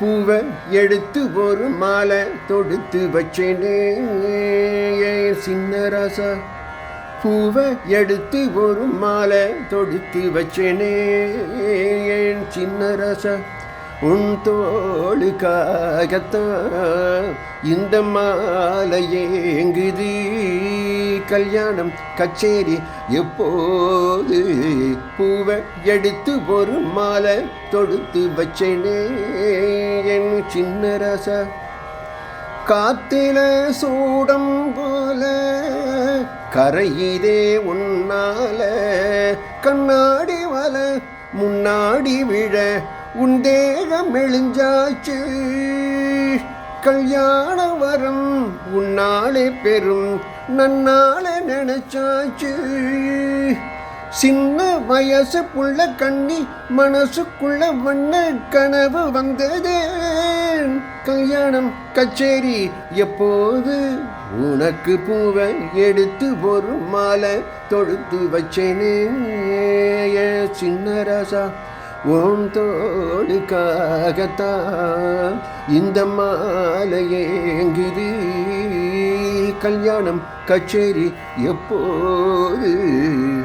பூவை எடுத்து ஒரு மாலை தொடுத்து வச்சேனே சின்ன ராசா. பூவை எடுத்து ஒரு மாலை தொடுத்து வச்சேனே சின்ன ராசா. உன் தோளுக்காகத்தான் இந்த மாலை ஏங்குது. கல்யாணம் கச்சேரி எப்போது? பூவை எடுத்து ஒரு மாலை தொடுத்து வச்சேனே என் சின்ன ராசா. காத்தில சூடம் போல கரையிலே உன்னால கண்ணாடி வல முன்னாடி விழ உன் தேகம் மெலிஞ்சாச்சு. கல்யாண வரம் உன்னாலே பெரும் நன்னாலே நினைச்சாச்சு. சின்ன வயசு புள்ள கண்ணி மனசுக்குள்ள வண்ண கனவு வந்ததே. கல்யாணம் கச்சேரி எப்போது? உனக்கு பூவை எடுத்து ஒரு மாலை தொடுத்து வச்சேனே சின்ன ராசா. உன் தோளுக்காகத்தான் இந்த மாலை ஏங்குது. கல்யாணம் கச்சேரி எப்போது?